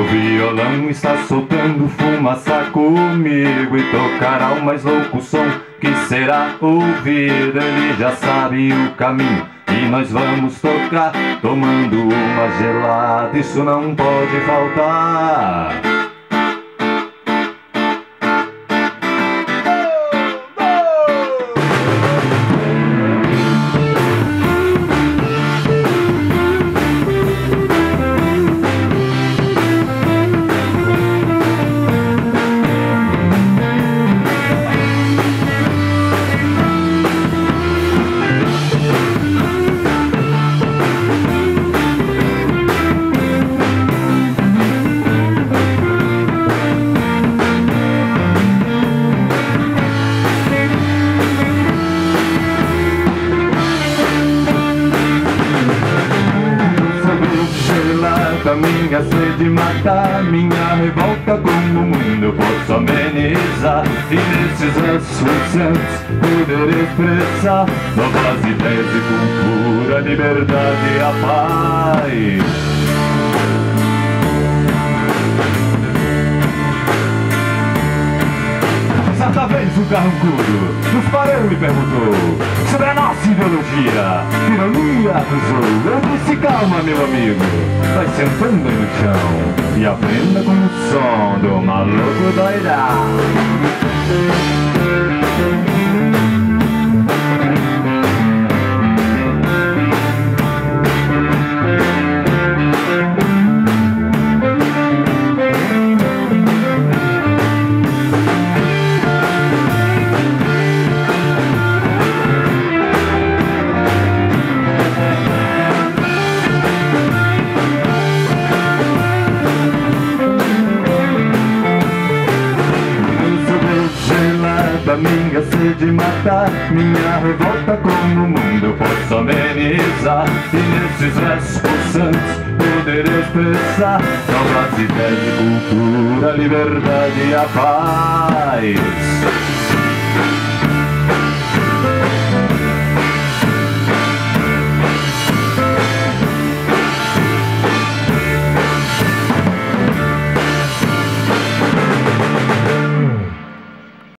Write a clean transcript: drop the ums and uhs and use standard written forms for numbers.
violão está soltando fumaça comigo, e tocará o mais louco som que será ouvido. Ele já sabe o caminho e nós vamos tocar, tomando uma gelada, isso não pode faltar. Minha cede, matar, minha revolta, como mundo posso amenizar, e nesses santos poder expressar novas ideias de cultura, liberdade e a paz. Certa vez um carrancudo nos parou e perguntou sobre a nossa ideologia. Ironia acusou. Eu disse: calma, meu amigo, vai sentando no chão e aprenda com o som do maluco doidão. Minha cede, matar, minha revolta, como o mundo posso amenizar, e nesses versos pulsantes poder expressar novas ideias de cultura, liberdade e a paz.